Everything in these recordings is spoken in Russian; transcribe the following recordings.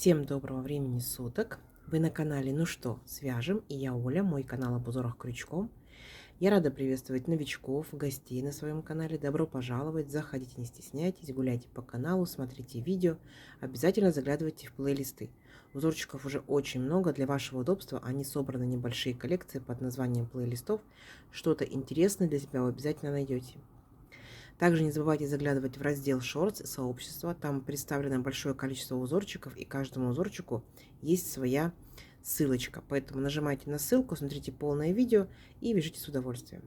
Всем доброго времени суток! Вы на канале «Ну что, свяжем?» И я Оля, мой канал об узорах крючком. Я рада приветствовать новичков, гостей на своем канале. Добро пожаловать! Заходите, не стесняйтесь, гуляйте по каналу, смотрите видео. Обязательно заглядывайте в плейлисты. Узорчиков уже очень много. Для вашего удобства они собраны небольшие коллекции под названием плейлистов. Что-то интересное для себя вы обязательно найдете. Также не забывайте заглядывать в раздел Shorts сообщества. Там представлено большое количество узорчиков, и каждому узорчику есть своя ссылочка. Поэтому нажимайте на ссылку, смотрите полное видео и вяжите с удовольствием.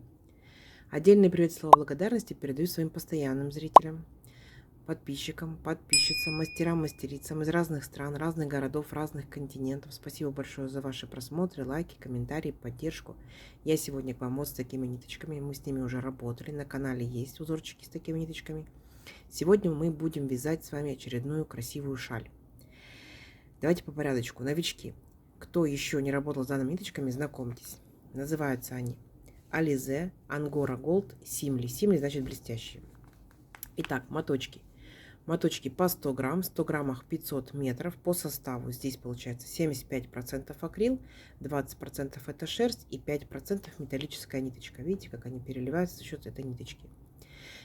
Отдельный привет и слова благодарности передаю своим постоянным зрителям, подписчикам, подписчицам, мастерам, мастерицам из разных стран, разных городов, разных континентов. Спасибо большое за ваши просмотры, лайки, комментарии, поддержку. Я сегодня к вам вот с такими ниточками. Мы с ними уже работали. На канале есть узорчики с такими ниточками. Сегодня мы будем вязать с вами очередную красивую шаль. Давайте по порядочку. Новички. Кто еще не работал с данными ниточками, знакомьтесь. Называются они Alize, Angora Gold, Simli. Simli значит блестящие. Итак, моточки. Моточки по 100 грамм, в 100 граммах 500 метров. По составу здесь получается 75% акрил, 20% это шерсть и 5% металлическая ниточка. Видите, как они переливаются за счет этой ниточки.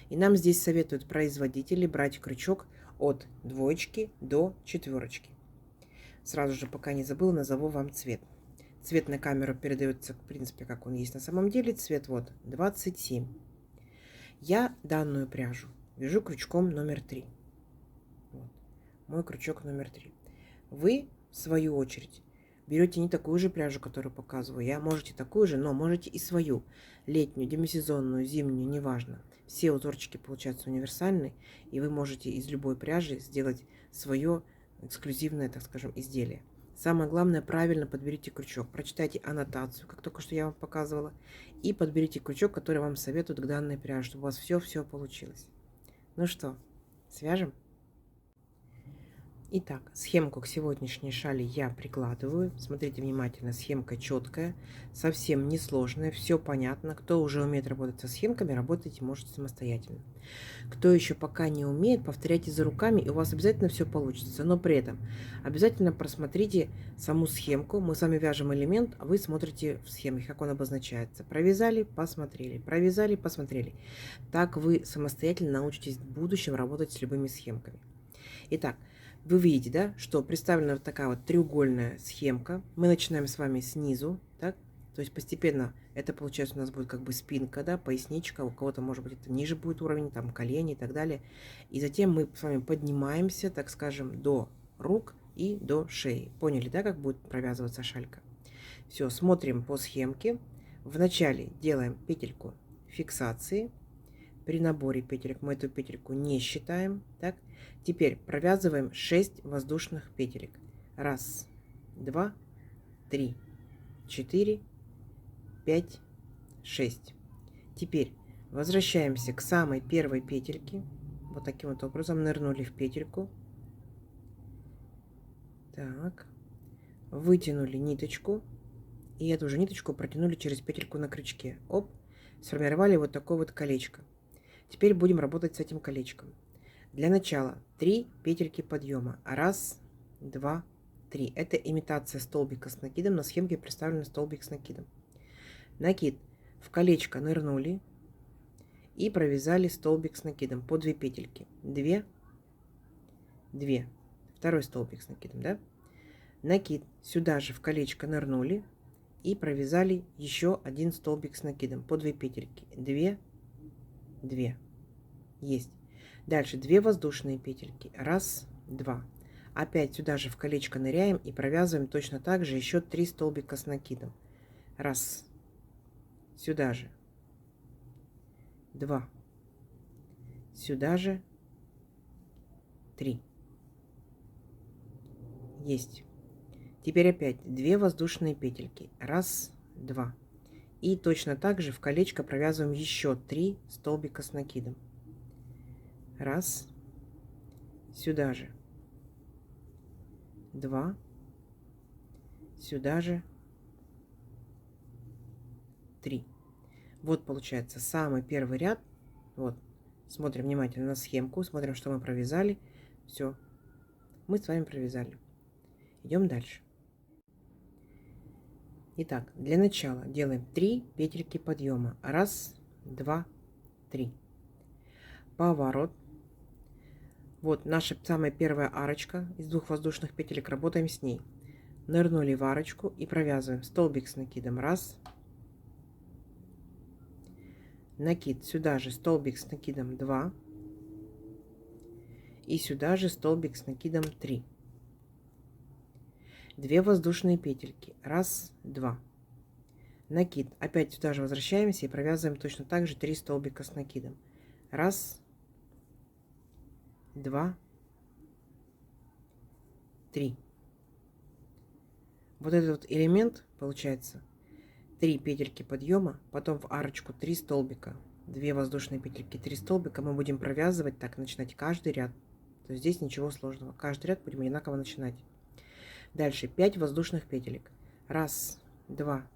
И нам здесь советуют производители брать крючок от 2 до 4. Сразу же, пока не забыла, назову вам цвет. Цвет на камеру передается, в принципе, как он есть на самом деле. Цвет вот 27. Я данную пряжу вяжу крючком номер 3. Вот. Мой крючок номер 3. Вы, в свою очередь, берете не такую же пряжу, которую показываю я. Можете такую же, но можете и свою. Летнюю, демисезонную, зимнюю, неважно. Все узорчики получаются универсальные. И вы можете из любой пряжи сделать свое эксклюзивное, так скажем, изделие. Самое главное, правильно подберите крючок. Прочитайте аннотацию, как только что я вам показывала. И подберите крючок, который вам советуют к данной пряже, чтобы у вас все получилось. Ну что, свяжем? Итак, схемку к сегодняшней шали я прикладываю. Смотрите внимательно, схемка четкая, совсем несложная, все понятно. Кто уже умеет работать со схемками, работайте можете самостоятельно. Кто еще пока не умеет, повторяйте за руками, и у вас обязательно все получится. Но при этом обязательно просмотрите саму схемку. Мы с вами вяжем элемент, а вы смотрите в схеме, как он обозначается. Провязали, посмотрели, провязали, посмотрели. Так вы самостоятельно научитесь в будущем работать с любыми схемками. Итак, вы видите, да, что представлена вот такая вот треугольная схемка. Мы начинаем с вами снизу, так? То есть постепенно это получается у нас будет как бы спинка, да, поясничка. У кого-то, может быть, это ниже будет уровень, там колени и так далее. И затем мы с вами поднимаемся, так скажем, до рук и до шеи. Поняли, да, как будет провязываться шалька? Все, смотрим по схемке. Вначале делаем петельку фиксации. При наборе петелек мы эту петельку не считаем. Так? Теперь провязываем 6 воздушных петелек. 1, 2, 3, 4, 5, 6. Теперь возвращаемся к самой первой петельке. Вот таким вот образом нырнули в петельку. Так. Вытянули ниточку. И эту же ниточку протянули через петельку на крючке. Оп. Сформировали вот такое вот колечко. Теперь будем работать с этим колечком. Для начала 3 петельки подъема. 1, 2, 3. Это имитация столбика с накидом. На схемке представлен столбик с накидом. Накид. В колечко нырнули и провязали столбик с накидом по 2 петельки. 2, 2. Второй столбик с накидом, да? Накид. Сюда же в колечко нырнули и провязали еще один столбик с накидом по 2 петельки. 2, 2. Есть. Дальше 2 воздушные петельки. 1, 2. Опять сюда же в колечко ныряем и провязываем точно так же еще 3 столбика с накидом. 1. Сюда же. 2. Сюда же. 3. Есть. Теперь опять 2 воздушные петельки. 1, 2. И точно так же в колечко провязываем еще 3 столбика с накидом. 1. Сюда же. 2. Сюда же. 3. Вот получается самый первый ряд. Вот. Смотрим внимательно на схемку. Смотрим, что мы провязали. Все. Мы с вами провязали. Идем дальше. Итак, для начала делаем 3 петельки подъема. Раз, два, три. Поворот. Вот наша самая первая арочка из 2 воздушных петелек. Работаем с ней. Нырнули в арочку и провязываем столбик с накидом. Раз. Накид. Сюда же столбик с накидом 2. И сюда же столбик с накидом 3. 2 воздушные петельки. Раз, два. Накид. Опять сюда же возвращаемся и провязываем точно так же 3 столбика с накидом. Раз, два, три. Вот этот вот элемент получается 3 петельки подъема, потом в арочку 3 столбика, 2 воздушные петельки, 3 столбика. Мы будем провязывать так, начинать каждый ряд. То есть здесь ничего сложного. Каждый ряд будем одинаково начинать. Дальше 5 воздушных петелек. Раз, два,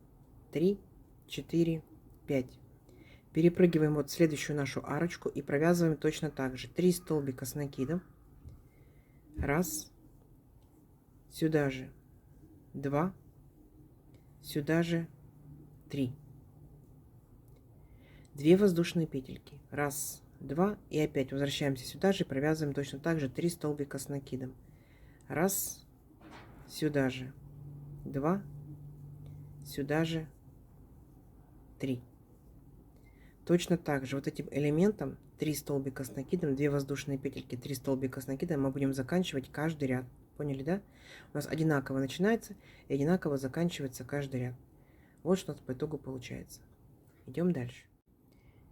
три, четыре, 5. Перепрыгиваем вот в следующую нашу арочку и провязываем точно так же. 3 столбика с накидом. Раз. Сюда же 2. Сюда же 3. 2 воздушные петельки. Раз, два. И опять возвращаемся сюда же и провязываем точно так же 3 столбика с накидом. Раз. Сюда же 2. Сюда же 3. Точно так же вот этим элементом 3 столбика с накидом, 2 воздушные петельки, 3 столбика с накидом мы будем заканчивать каждый ряд. Поняли, да? У нас одинаково начинается и одинаково заканчивается каждый ряд. Вот что у нас по итогу получается. Идем дальше.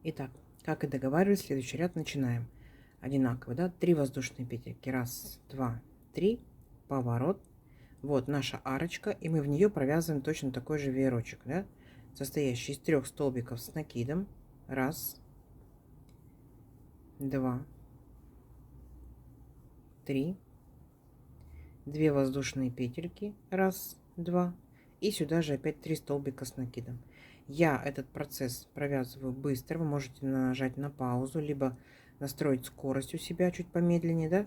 Итак, как и договаривались, следующий ряд начинаем. Одинаково, да? 3 воздушные петельки. Раз, два, три. Поворот. Вот наша арочка, и мы в нее провязываем точно такой же веерочек, да? Состоящий из 3 столбиков с накидом. Раз, два, три. 2 воздушные петельки. Раз, два. И сюда же опять 3 столбика с накидом. Я этот процесс провязываю быстро. Вы можете нажать на паузу, либо настроить скорость у себя чуть помедленнее, да?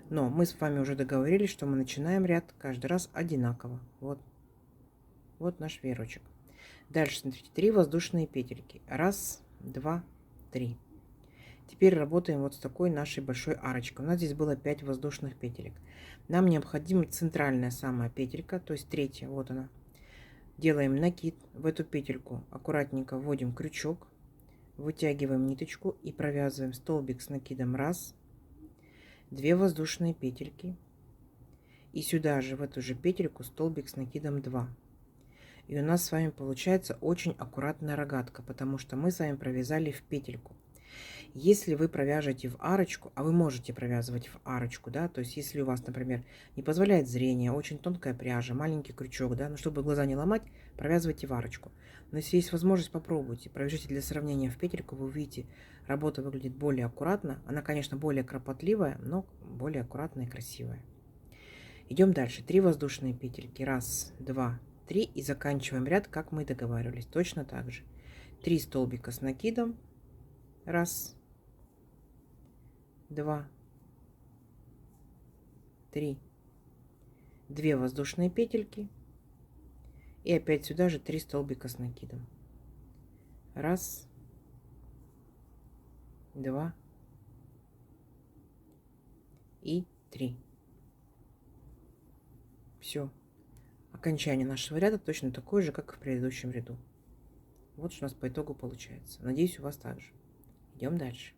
Но мы с вами уже договорились, что мы начинаем ряд каждый раз одинаково. Вот, вот наш веерочек. Дальше, смотрите, 3 воздушные петельки. Раз, два, три. Теперь работаем вот с такой нашей большой арочкой. У нас здесь было 5 воздушных петелек. Нам необходима центральная самая петелька, то есть третья, вот она. Делаем накид, в эту петельку аккуратненько вводим крючок, вытягиваем ниточку и провязываем столбик с накидом. Раз, 2 воздушные петельки. И сюда же, в эту же петельку, столбик с накидом 2. И у нас с вами получается очень аккуратная рогатка, потому что мы с вами провязали в петельку. Если вы провяжете в арочку, а вы можете провязывать в арочку, да, то есть если у вас, например, не позволяет зрение, очень тонкая пряжа, маленький крючок, да, но чтобы глаза не ломать, провязывайте в арочку. Но если есть возможность, попробуйте, провяжите для сравнения в петельку, вы увидите, работа выглядит более аккуратно. Она, конечно, более кропотливая, но более аккуратная и красивая. Идем дальше. 3 воздушные петельки. Раз, два, три. И заканчиваем ряд, как мы договаривались. Точно так же. 3 столбика с накидом. Раз, два, три. 2 воздушные петельки. И опять сюда же 3 столбика с накидом. Раз, два и 3. Все. Окончание нашего ряда точно такое же, как и в предыдущем ряду. Вот что у нас по итогу получается. Надеюсь, у вас так же. Идем дальше.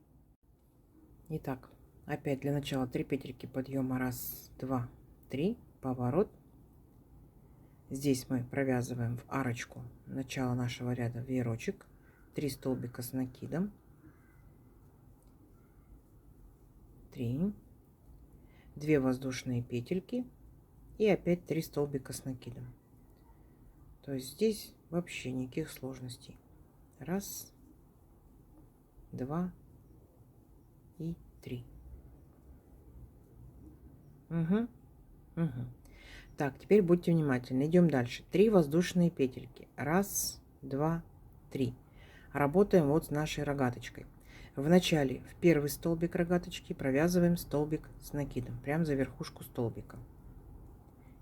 Итак, опять для начала 3 петельки подъема. Раз, два, три. Поворот. Здесь мы провязываем в арочку начала нашего ряда веерочек. 3 столбика с накидом. 3. 2 воздушные петельки. И опять 3 столбика с накидом. То есть здесь вообще никаких сложностей. Раз, два и 3. Угу. Так, теперь будьте внимательны. Идем дальше. 3 воздушные петельки. Раз, два, три. Работаем вот с нашей рогаточкой. Вначале в первый столбик рогаточки провязываем столбик с накидом. Прямо за верхушку столбика.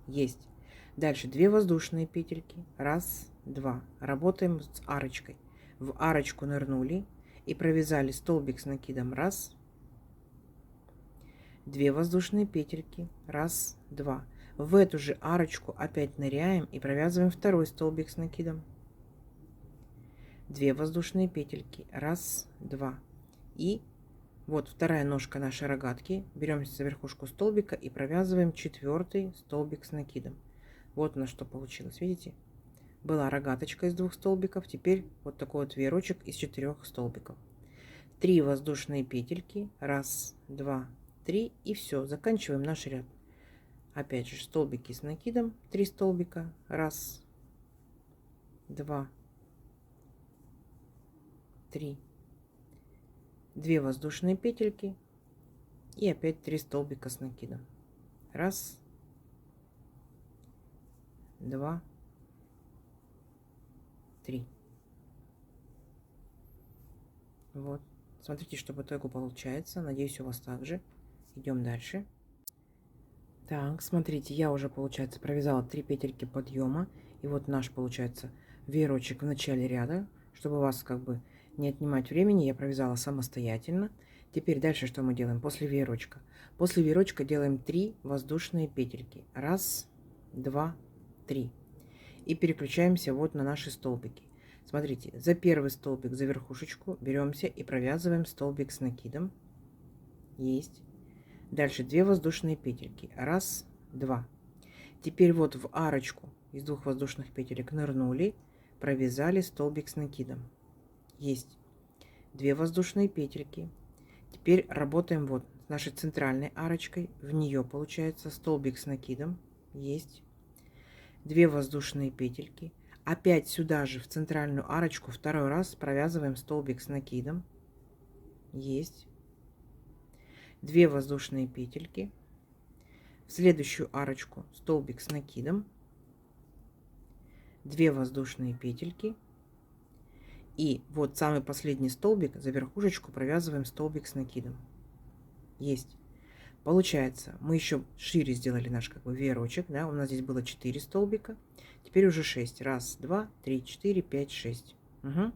Есть. Дальше 2 воздушные петельки. Раз, два. Работаем с арочкой. В арочку нырнули и провязали столбик с накидом. Раз, 2 воздушные петельки. Раз, два. В эту же арочку опять ныряем и провязываем второй столбик с накидом. 2 воздушные петельки. Раз, два. И вот вторая ножка нашей рогатки. Берем за верхушку столбика и провязываем 4 столбик с накидом. Вот у нас что получилось, видите? Была рогаточка из 2 столбиков, теперь вот такой вот веерочек из 4 столбиков. 3 воздушные петельки. Раз, два, три. И все, заканчиваем наш ряд. Опять же столбики с накидом. 3 столбика. Раз, два, три. 2 воздушные петельки. И опять 3 столбика с накидом. Раз, два, три. Вот. Смотрите, что по итогу получается. Надеюсь, у вас также. Идем дальше. Так, смотрите, я уже, получается, провязала 3 петельки подъема. И вот наш, получается, веерочек в начале ряда. Чтобы вас как бы не отнимать времени, я провязала самостоятельно. Теперь дальше что мы делаем после веерочка? После веерочка делаем 3 воздушные петельки. Раз, два, три. И переключаемся вот на наши столбики. Смотрите, за первый столбик, за верхушечку беремся и провязываем столбик с накидом. Есть. Дальше 2 воздушные петельки. Раз, два. Теперь вот в арочку из 2 воздушных петелек нырнули, провязали столбик с накидом. Есть. 2 воздушные петельки. Теперь работаем вот с нашей центральной арочкой. В нее получается столбик с накидом. Есть. 2 воздушные петельки. Опять сюда же в центральную арочку второй раз провязываем столбик с накидом. Есть. 2 воздушные петельки. В следующую арочку столбик с накидом. 2 воздушные петельки. И вот самый последний столбик, за верхушечку провязываем столбик с накидом. Есть. Получается, мы еще шире сделали наш как бы веерочек, да, у нас здесь было 4 столбика, теперь уже 6. Раз, два, три, 4, 5, 6. Угу.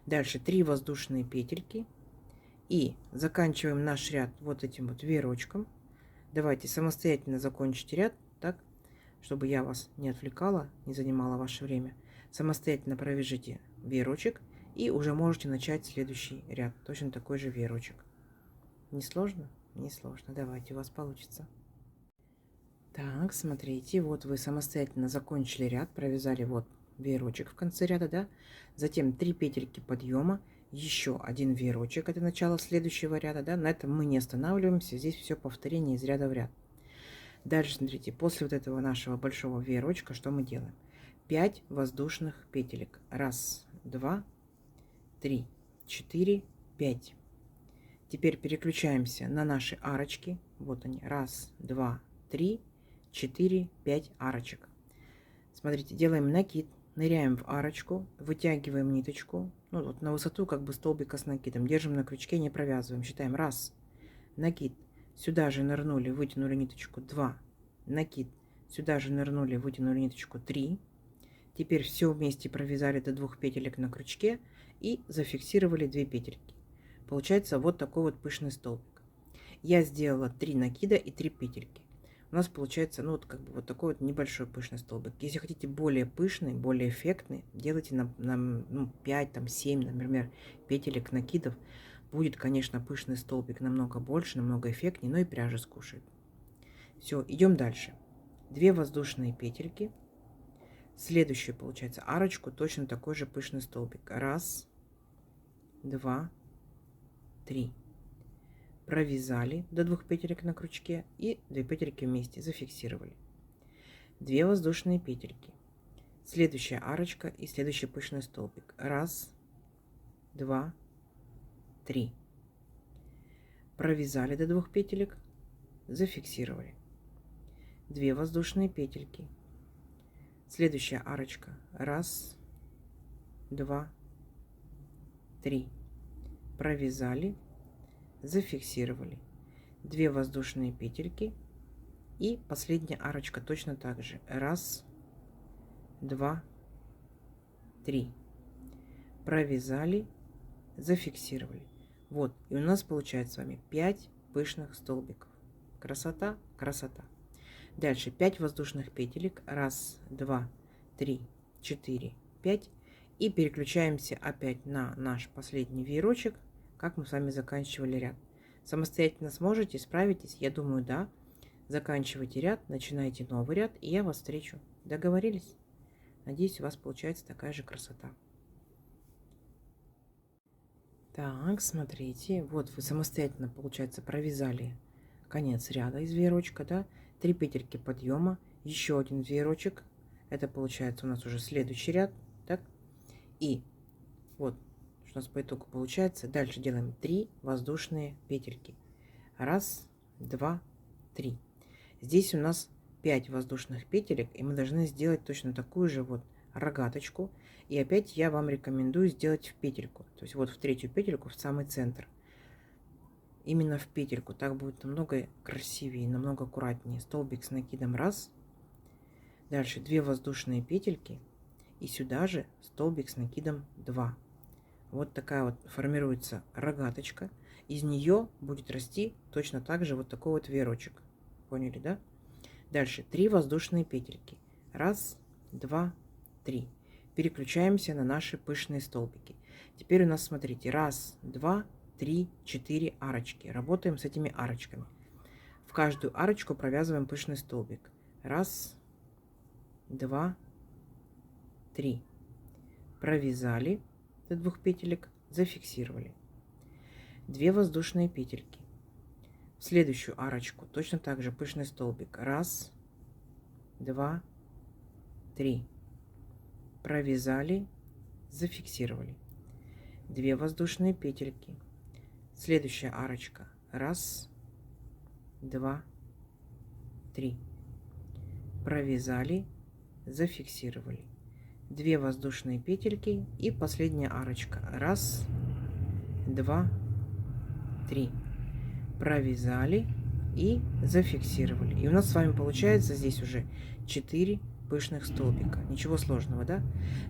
Дальше 3 воздушные петельки. И заканчиваем наш ряд вот этим вот веерочком. Давайте самостоятельно закончите ряд, так, чтобы я вас не отвлекала, не занимала ваше время. Самостоятельно провяжите веерочек и уже можете начать следующий ряд. Точно такой же веерочек. Не сложно? Не сложно. Давайте, у вас получится. Так, смотрите, вот вы самостоятельно закончили ряд, провязали вот веерочек в конце ряда, да? Затем 3 петельки подъема, еще один веерочек, это начало следующего ряда, да? На этом мы не останавливаемся, здесь все повторение из ряда в ряд. Дальше, смотрите, после вот этого нашего большого веерочка, что мы делаем? 5 воздушных петелек. Раз, два, три, 4, 5. Теперь переключаемся на наши арочки. Вот они. Раз, два, три, 4, 5 арочек. Смотрите, делаем накид, ныряем в арочку, вытягиваем ниточку. Ну, вот на высоту как бы столбика с накидом. Держим на крючке, не провязываем. Считаем. Раз, накид. Сюда же нырнули, вытянули ниточку. 2, накид. Сюда же нырнули, вытянули ниточку. 3. Теперь все вместе провязали до 2 петелек на крючке и зафиксировали 2 петельки. Получается вот такой вот пышный столбик. Я сделала 3 накида и 3 петельки. У нас получается, ну, вот как бы вот такой вот небольшой пышный столбик. Если хотите более пышный, более эффектный, делайте на 5, там, 7, например, петелек накидов. Будет, конечно, пышный столбик намного больше, намного эффектнее, но и пряжа скушает. Все, идем дальше. 2 воздушные петельки. Следующую, получается, арочку, точно такой же пышный столбик. Раз, два, 3. Провязали до 2 петелек на крючке и 2 петельки вместе зафиксировали. 2 воздушные петельки. Следующая арочка и следующий пышный столбик. Раз, два, 3. Провязали до 2 петелек, зафиксировали. 2 воздушные петельки. Следующая арочка. Раз, два, 3. Провязали, зафиксировали. 2 воздушные петельки. И последняя арочка точно так же. Раз, два, три. Провязали, зафиксировали. Вот, и у нас получается с вами 5 пышных столбиков. Красота, красота. Дальше 5 воздушных петелек. Раз, два, три, четыре, 5. И переключаемся опять на наш последний веерочек, как мы с вами заканчивали ряд. Самостоятельно сможете, справитесь? Я думаю, да. Заканчивайте ряд, начинайте новый ряд, и я вас встречу. Договорились? Надеюсь, у вас получается такая же красота. Так, смотрите, вот вы самостоятельно, получается, провязали конец ряда из веерочка, да, 3 петельки подъема, еще один веерочек, это получается у нас уже следующий ряд, так, и вот, что у нас по итогу получается, дальше делаем 3 воздушные петельки, раз, два, три. Здесь у нас 5 воздушных петелек, и мы должны сделать точно такую же вот рогаточку. И опять я вам рекомендую сделать в петельку. То есть вот в третью петельку, в самый центр. Именно в петельку. Так будет намного красивее, намного аккуратнее. Столбик с накидом раз. Дальше 2 воздушные петельки. И сюда же столбик с накидом 2. Вот такая вот формируется рогаточка. Из нее будет расти точно так же вот такой вот веерочек. Поняли, да? Дальше 3 воздушные петельки. Раз, два, три. Переключаемся на наши пышные столбики. Теперь у нас, смотрите, раз, два, три, 4 арочки. Работаем с этими арочками. В каждую арочку провязываем пышный столбик. Раз, два, три. Провязали до 2 петелек, зафиксировали. 2 воздушные петельки. В следующую арочку точно так же пышный столбик. Раз, два, три. Провязали, зафиксировали. 2 воздушные петельки. Следующая арочка. Раз, два, три. Провязали, зафиксировали. 2 воздушные петельки и последняя арочка. Раз, два, три. Провязали и зафиксировали. И у нас с вами получается здесь уже 4 пышных столбика. Ничего сложного, да?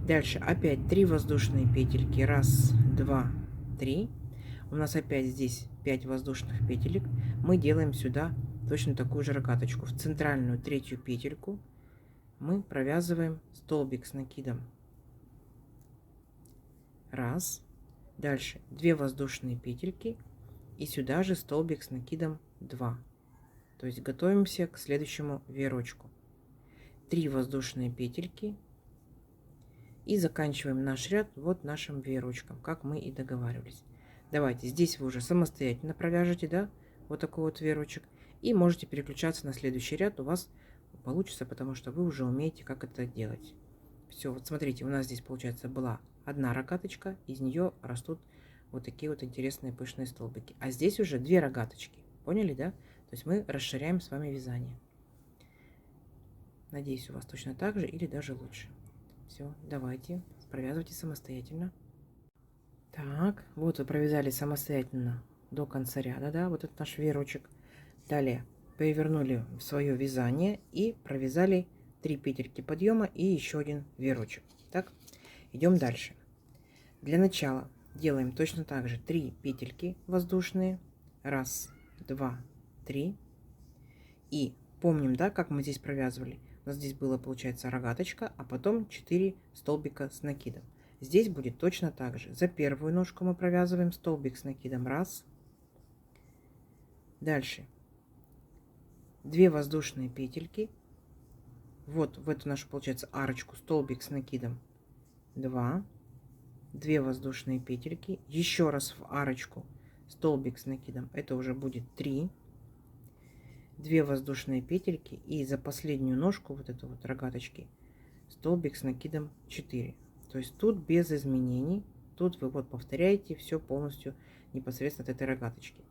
Дальше опять 3 воздушные петельки. Раз, два, три. У нас опять здесь 5 воздушных петелек. Мы делаем сюда точно такую же рогаточку. В центральную третью петельку мы провязываем столбик с накидом. Раз. Дальше 2 воздушные петельки. И сюда же столбик с накидом 2. То есть готовимся к следующему веерочку. 3 воздушные петельки. И заканчиваем наш ряд вот нашим веерочком, как мы и договаривались. Давайте, здесь вы уже самостоятельно провяжете, да, вот такой вот веерочек. И можете переключаться на следующий ряд, у вас получится, потому что вы уже умеете, как это делать. Все, вот смотрите, у нас здесь, получается, была одна рогаточка, из нее растут вот такие вот интересные пышные столбики. А здесь уже 2 рогаточки. Поняли, да? То есть мы расширяем с вами вязание. Надеюсь, у вас точно так же или даже лучше. Все, давайте, провязывайте самостоятельно. Так, вот вы провязали самостоятельно до конца ряда, да, вот этот наш веерочек. Далее перевернули в свое вязание и провязали 3 петельки подъема и еще один веерочек. Так, идем дальше. Для начала делаем точно так же 3 петельки воздушные. Раз, два, три. И помним, да, как мы здесь провязывали. У нас здесь было, получается, рогаточка, а потом 4 столбика с накидом. Здесь будет точно так же. За первую ножку мы провязываем столбик с накидом. Раз. Дальше 2 воздушные петельки. Вот в эту нашу, получается, арочку столбик с накидом 2. 2 воздушные петельки. Еще раз в арочку столбик с накидом. Это уже будет 3. 2 воздушные петельки. И за последнюю ножку вот эту вот рогаточки столбик с накидом 4. То есть тут без изменений. Тут вы вот повторяете все полностью непосредственно от этой рогаточки.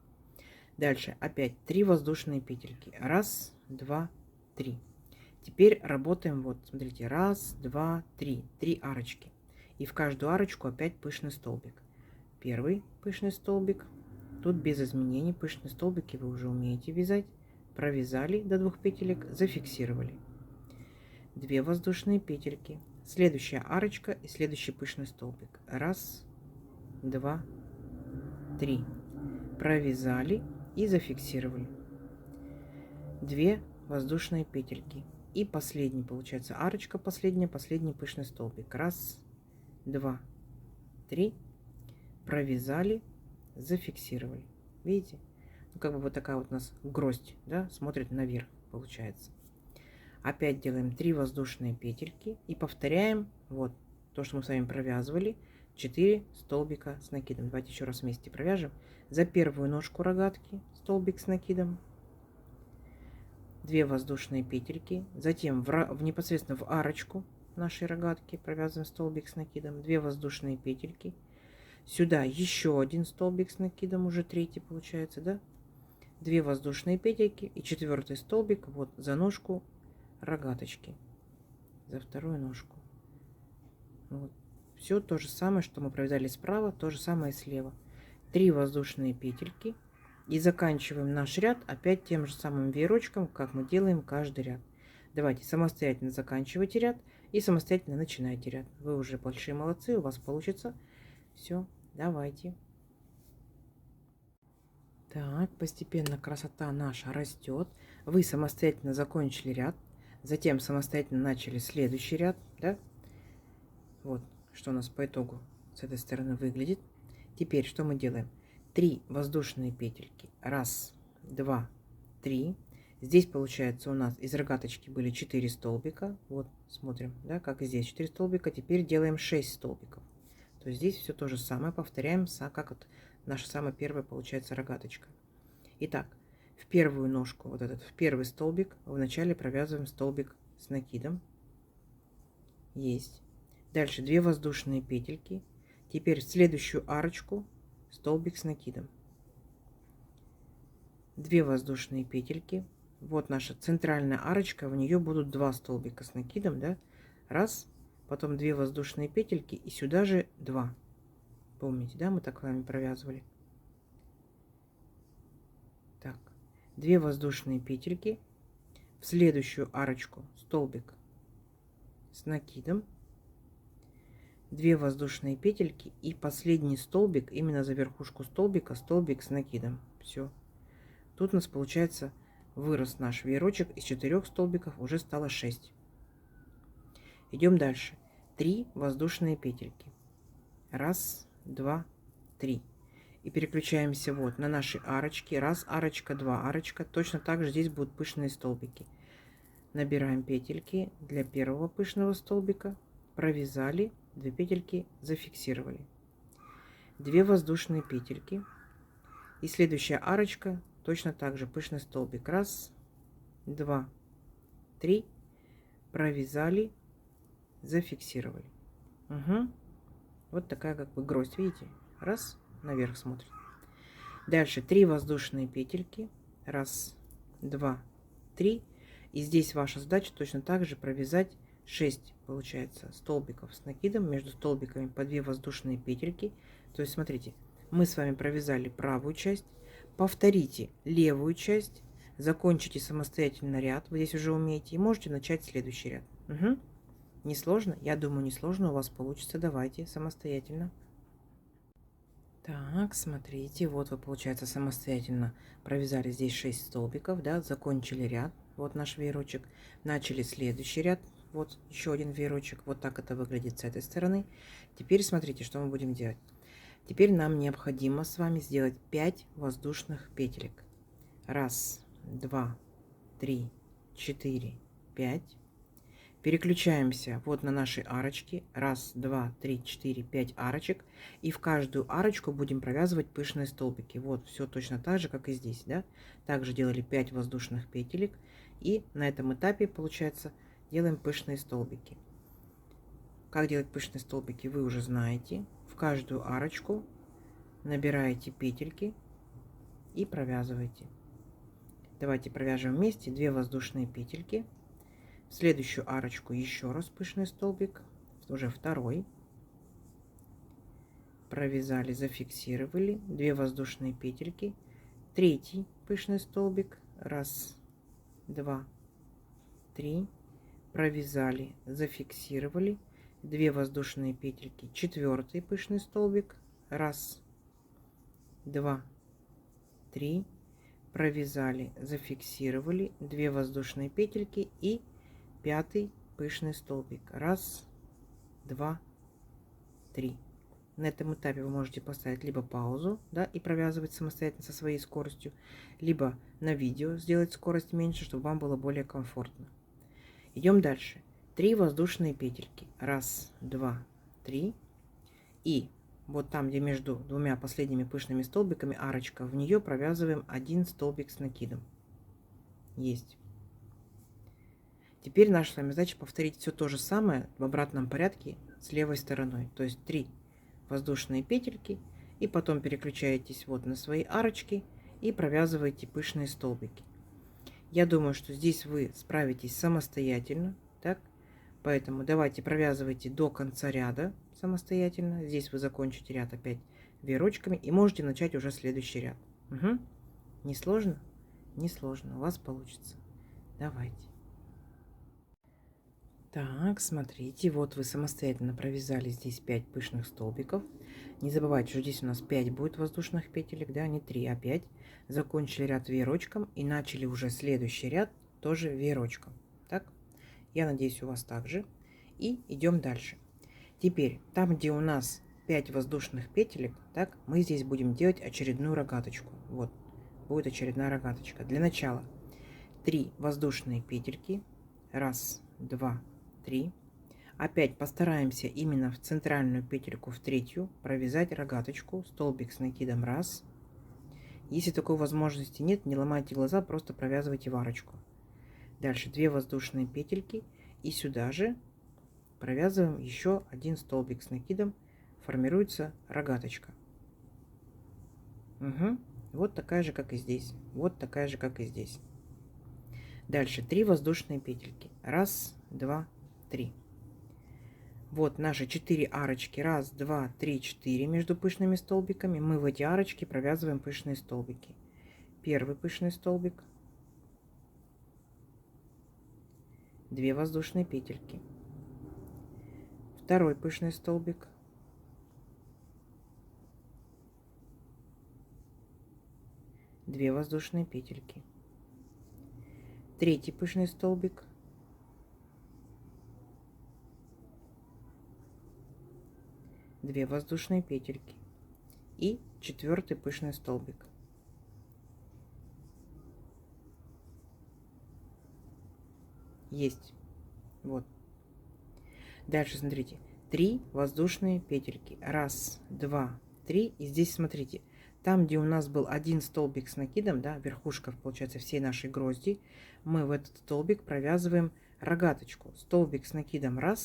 Дальше опять 3 воздушные петельки. Раз, два, три. Теперь работаем вот, смотрите, раз, два, три. 3 арочки. И в каждую арочку опять пышный столбик. Первый пышный столбик. Тут без изменений пышные столбики вы уже умеете вязать. провязали до 2 петелек, зафиксировали. 2 воздушные петельки, следующая арочка и следующий пышный столбик. Раз, два, три. Провязали и зафиксировали. 2 воздушные петельки. И последний, получается, арочка последняя, последний пышный столбик. Раз, два, три. Провязали, зафиксировали. Видите? Ну, как бы вот такая вот у нас гроздь, да, смотрит наверх, получается. Опять делаем 3 воздушные петельки и повторяем вот то, что мы с вами провязывали. 4 столбика с накидом. Давайте еще раз вместе провяжем. За первую ножку рогатки столбик с накидом, 2 воздушные петельки, затем непосредственно в арочку нашей рогатки провязываем столбик с накидом, 2 воздушные петельки, сюда еще один столбик с накидом, уже третий получается, да, 2 воздушные петельки и 4 столбик вот за ножку рогаточки, за вторую ножку. Вот. Все то же самое, что мы провязали справа, то же самое и слева. 3 воздушные петельки. И заканчиваем наш ряд опять тем же самым веерочком, как мы делаем каждый ряд. Давайте самостоятельно заканчивайте ряд и самостоятельно начинайте ряд. Вы уже большие молодцы, у вас получится. Все, давайте. Так, постепенно красота наша растет. Вы самостоятельно закончили ряд, затем самостоятельно начали следующий ряд, да? Вот, что у нас по итогу с этой стороны выглядит. Теперь что мы делаем? 3 воздушные петельки. Раз, два, три. Здесь получается у нас из рогаточки были 4 столбика. Вот смотрим, да, как и здесь 4 столбика. Теперь делаем 6 столбиков. То есть здесь все то же самое. Повторяем, как вот наша самая первая получается рогаточка. Итак, в первую ножку, вот этот, в первый столбик, вначале провязываем столбик с накидом. Есть. Дальше 2 воздушные петельки. Теперь в следующую арочку столбик с накидом. 2 воздушные петельки. Вот наша центральная арочка, в нее будут 2 столбика с накидом, да? Раз, потом 2 воздушные петельки и сюда же 2. Помните, да, мы так с вами провязывали. Так, 2 воздушные петельки. В следующую арочку столбик с накидом. 2 воздушные петельки и последний столбик, именно за верхушку столбика, столбик с накидом. Все. Тут у нас получается вырос наш веерочек, из 4 столбиков уже стало 6. Идем дальше. 3 воздушные петельки. Раз, два, три. И переключаемся вот на наши арочки. Раз арочка, два арочка. Точно так же здесь будут пышные столбики. Набираем петельки для первого пышного столбика. Провязали. 2 петельки зафиксировали. 2 воздушные петельки. И следующая арочка точно так же пышный столбик. Раз, два, три. Провязали, зафиксировали. Угу. Вот такая как бы гроздь, видите? Раз, наверх смотрит. Дальше 3 воздушные петельки. Раз, два, три. И здесь ваша задача точно так же провязать 6, получается, столбиков с накидом, между столбиками по 2 воздушные петельки. То есть, смотрите, мы с вами провязали правую часть, повторите левую часть, закончите самостоятельно ряд, вы здесь уже умеете, и можете начать следующий ряд. Угу. Несложно? Я думаю, несложно у вас получится. Давайте самостоятельно. Так, смотрите, вот вы, получается, самостоятельно провязали здесь 6 столбиков, да, закончили ряд, вот наш веерочек, начали следующий ряд, вот еще один веерочек, вот так это выглядит с этой стороны. Теперь смотрите, что мы будем делать. Теперь нам необходимо с вами сделать 5 воздушных петелек. Раз, два, три, 4, 5. Переключаемся вот на наши арочки. Раз, два, три, 4, 5 арочек. И в каждую арочку будем провязывать пышные столбики. Вот все точно так же, как и здесь, да. Также делали 5 воздушных петелек. И на этом этапе, получается, делаем пышные столбики. Как делать пышные столбики, вы уже знаете. В каждую арочку набираете петельки и провязываете. Давайте провяжем вместе 2 воздушные петельки. В следующую арочку еще раз пышный столбик, уже второй. Провязали, зафиксировали, 2 воздушные петельки. Третий пышный столбик. Раз, 2, 3, провязали, зафиксировали, 2 воздушные петельки, 4 пышный столбик, 1, 2, 3, провязали, зафиксировали, 2 воздушные петельки и 5 пышный столбик, 1, 2, 3. На этом этапе вы можете поставить либо паузу, да, и провязывать самостоятельно со своей скоростью, либо на видео сделать скорость меньше, чтобы вам было более комфортно. Идем дальше. 3 воздушные петельки. 1, 2, 3. И вот там, где между двумя последними пышными столбиками арочка, в нее провязываем 1 столбик с накидом. Есть. Теперь наша с вами задача повторить все то же самое в обратном порядке с левой стороной. То есть 3 воздушные петельки, и потом переключаетесь вот на свои арочки и провязываете пышные столбики. Я думаю, что здесь вы справитесь самостоятельно, так? Поэтому давайте провязывайте до конца ряда самостоятельно. Здесь вы закончите ряд опять веерочками и можете начать уже следующий ряд. Угу. Не сложно? Не сложно, у вас получится. Давайте. Так, смотрите, вот вы самостоятельно провязали здесь 5 пышных столбиков. Не забывайте, что здесь у нас 5 будет воздушных петелек, да, не 3, а 5. Закончили ряд веерочком и начали уже следующий ряд тоже веерочком. Так, я надеюсь, у вас также. И идем дальше. Теперь, там, где у нас 5 воздушных петелек, так, мы здесь будем делать очередную рогаточку. Вот, будет очередная рогаточка. Для начала 3 воздушные петельки. 1, 2, 3. Опять постараемся именно в центральную петельку, в третью, провязать рогаточку, столбик с накидом 1. Если такой возможности нет, не ломайте глаза, просто провязывайте в арочку. Дальше 2 воздушные петельки и сюда же провязываем еще 1 столбик с накидом, формируется рогаточка. Угу. Вот такая же, как и здесь. Вот такая же, как и здесь. Дальше 3 воздушные петельки. 1, 2, 3. Вот наши 4 арочки. 1, 2, 3, 4 между пышными столбиками. Мы в эти арочки провязываем пышные столбики. Первый пышный столбик. 2 воздушные петельки. Второй пышный столбик. 2 воздушные петельки. Третий пышный столбик. 2 воздушные петельки. И 4 пышный столбик. Есть. Вот. Дальше смотрите. 3 воздушные петельки. 1, 2, 3. И здесь смотрите. Там, где у нас был 1 столбик с накидом, да, верхушка, получается, всей нашей грозди, мы в этот столбик провязываем рогаточку. Столбик с накидом 1,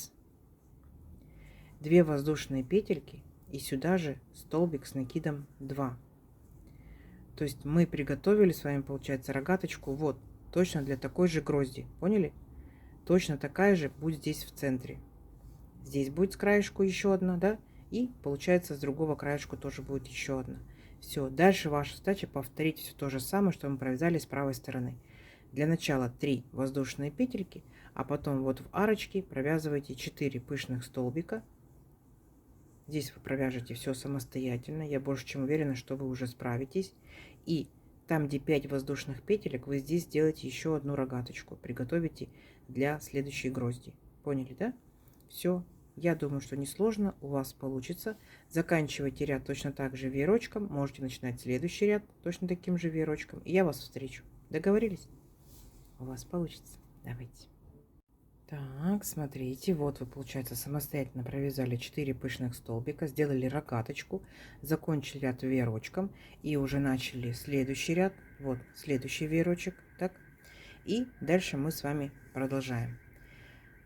2 воздушные петельки и сюда же столбик с накидом 2. То есть мы приготовили с вами, получается, рогаточку вот точно для такой же грозди. Поняли? Точно такая же будет здесь в центре. Здесь будет с краешку еще одна, да? И получается с другого краешку тоже будет еще одна. Все, дальше ваша задача повторить все то же самое, что мы провязали с правой стороны. Для начала 3 воздушные петельки, а потом вот в арочке провязывайте 4 пышных столбика. Здесь вы провяжете все самостоятельно. Я больше чем уверена, что вы уже справитесь. И там, где 5 воздушных петелек, вы здесь сделаете еще одну рогаточку. Приготовите для следующей грозди. Поняли, да? Все. Я думаю, что несложно, у вас получится. Заканчивайте ряд точно так же веерочком. Можете начинать следующий ряд точно таким же веерочком. И я вас встречу. Договорились? У вас получится. Давайте. Так, смотрите, вот вы, получается, самостоятельно провязали 4 пышных столбика, сделали рогаточку, закончили ряд веерочком и уже начали следующий ряд. Вот следующий веерочек, так. И дальше мы с вами продолжаем.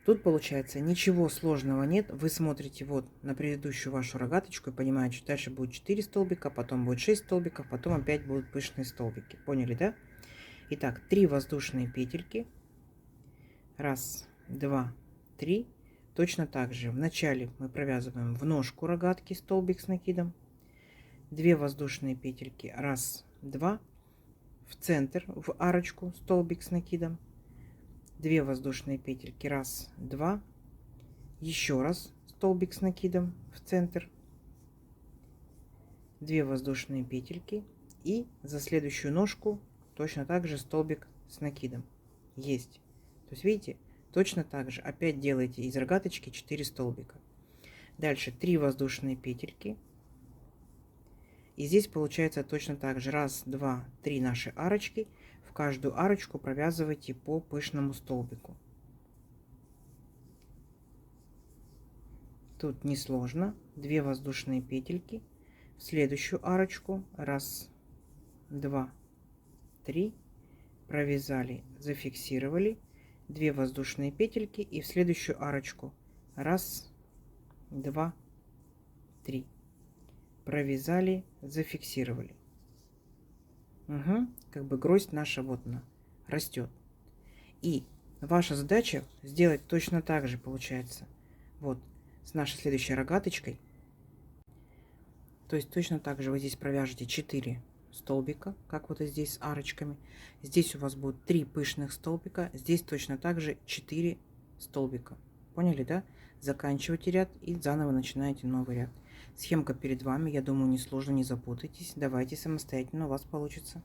Тут, получается, ничего сложного нет. Вы смотрите вот на предыдущую вашу рогаточку и понимаете, что дальше будет 4 столбика, потом будет 6 столбиков, потом опять будут пышные столбики. Поняли, да? Итак, 3 воздушные петельки. 1, 2, 3. Точно так же вначале мы провязываем в ножку рогатки столбик с накидом. 2 воздушные петельки. 1, 2. в центр, в арочку, столбик с накидом, 2 воздушные петельки, 1, 2, еще раз столбик с накидом в центр, 2 воздушные петельки и за следующую ножку точно так же столбик с накидом. Есть. То есть видите, точно так же опять делаете из рогаточки 4 столбика. Дальше 3 воздушные петельки. И здесь получается точно так же. 1, 2, 3 наши арочки. В каждую арочку провязывайте по пышному столбику. Тут несложно. 2 воздушные петельки. В следующую арочку 1, 2, 3. Провязали, зафиксировали. 2 воздушные петельки. И в следующую арочку 1, 2, 3. Провязали, зафиксировали. Угу. Как бы гроздь наша вот она растет. И ваша задача сделать точно так же, получается. Вот с нашей следующей рогаточкой. То есть точно так же вы здесь провяжете 4 столбика, как вот и здесь с арочками. Здесь у вас будет 3 пышных столбика. Здесь точно так же 4 столбика. Поняли, да? Заканчиваете ряд и заново начинаете новый ряд. Схемка перед вами. Я думаю, несложно, не запутайтесь. Давайте самостоятельно, у вас получится.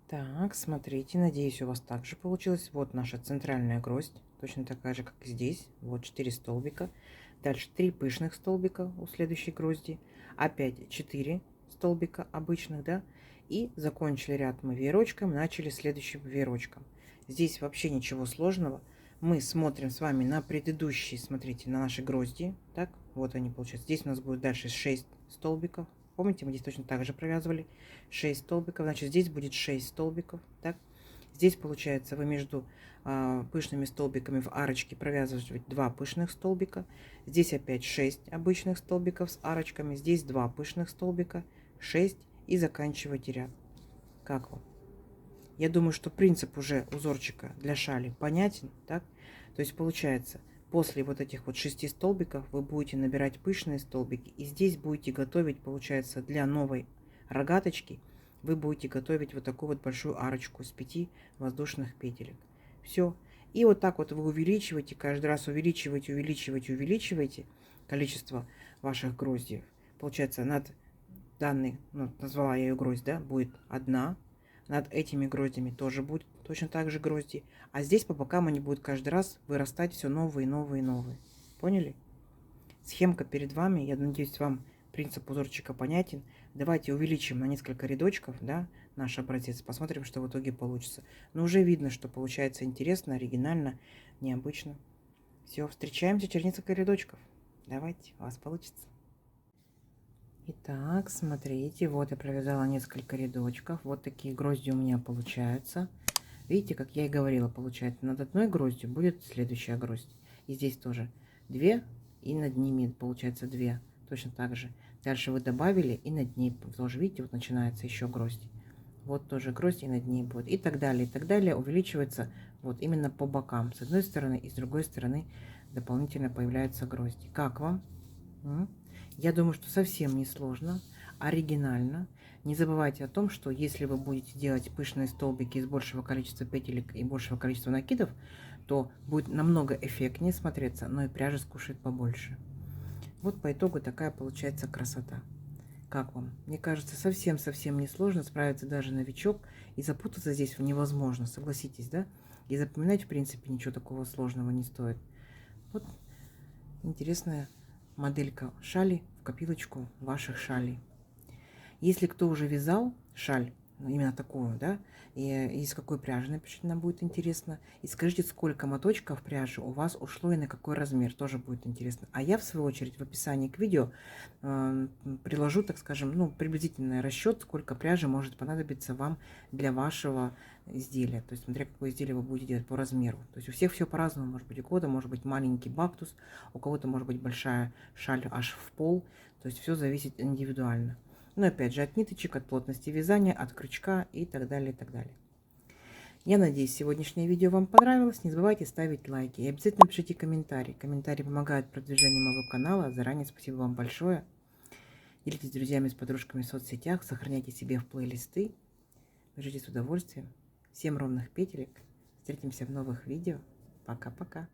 Так, смотрите, надеюсь, у вас также получилось. Вот наша центральная гроздь, точно такая же, как и здесь. Вот 4 столбика. Дальше 3 пышных столбика у следующей грозди. Опять 4 столбика обычных, да. И закончили ряд мы веерочком, начали следующим веерочком. Здесь вообще ничего сложного. Мы смотрим с вами на предыдущие, смотрите, на наши грозди. Так, вот они получаются. Здесь у нас будет дальше 6 столбиков. Помните, мы здесь точно так же провязывали 6 столбиков. Значит, здесь будет 6 столбиков. Так? Здесь, получается, вы между пышными столбиками в арочке провязываете 2 пышных столбика. Здесь опять 6 обычных столбиков с арочками. Здесь 2 пышных столбика, 6 и заканчиваете ряд. Как вам? Я думаю, что принцип уже узорчика для шали понятен. Так? То есть, получается, после вот этих вот 6 столбиков вы будете набирать пышные столбики. И здесь будете готовить, получается, для новой рогаточки, вы будете готовить вот такую вот большую арочку с 5 воздушных петелек. Все. И вот так вот вы увеличиваете, каждый раз увеличиваете, увеличиваете, увеличиваете количество ваших гроздьев. Получается, над данной, ну, назвала я ее гроздь, да, будет 1. Над этими гроздями тоже будет точно так же грозди. А здесь по бокам они будут каждый раз вырастать все новые, новые, новые. Поняли? Схемка перед вами. Я надеюсь, вам принцип узорчика понятен. Давайте увеличим на несколько рядочков, да, наш образец. Посмотрим, что в итоге получится. Но уже видно, что получается интересно, оригинально, необычно. Все, встречаемся через несколько рядочков. Давайте, у вас получится. Итак, смотрите, вот я провязала несколько рядочков. Вот такие грозди у меня получаются. Видите, как я и говорила, получается, над одной гроздью будет следующая гроздь. И здесь тоже 2, и над ними получается 2. Точно так же. Дальше вы добавили, и над ней тоже, видите, вот начинается еще гроздь. Вот тоже гроздь, и над ней будет. И так далее, и так далее. Увеличивается вот именно по бокам. С одной стороны и с другой стороны дополнительно появляются грозди. Как вам? Я думаю, что совсем не сложно, оригинально. Не забывайте о том, что если вы будете делать пышные столбики из большего количества петелек и большего количества накидов, то будет намного эффектнее смотреться, но и пряжа скушает побольше. Вот по итогу такая получается красота. Как вам? Мне кажется, совсем-совсем не сложно, справиться даже новичок, и запутаться здесь невозможно, согласитесь, да? И запоминать, в принципе, ничего такого сложного не стоит. Вот интересная моделька шали в копилочку ваших шалей. Если кто уже вязал шаль, именно такую, да, и из какой пряжи, напишите, нам будет интересно. И скажите, сколько моточков пряжи у вас ушло и на какой размер, тоже будет интересно. А я, в свою очередь, в описании к видео приложу, так скажем, ну, приблизительный расчет, сколько пряжи может понадобиться вам для вашего изделия. То есть, смотря какое изделие вы будете делать по размеру. То есть, у всех все по-разному. Может быть, у кого-то может быть маленький бактус, у кого-то может быть большая шаль аж в пол. То есть, все зависит индивидуально. Но опять же, от ниточек, от плотности вязания, от крючка и так далее, и так далее. Я надеюсь, сегодняшнее видео вам понравилось. Не забывайте ставить лайки и обязательно пишите комментарии. Комментарии помогают продвижению моего канала. Заранее спасибо вам большое. Делитесь с друзьями, с подружками в соцсетях, сохраняйте себе в плейлисты. Вяжите с удовольствием. Всем ровных петелек. Встретимся в новых видео. Пока-пока.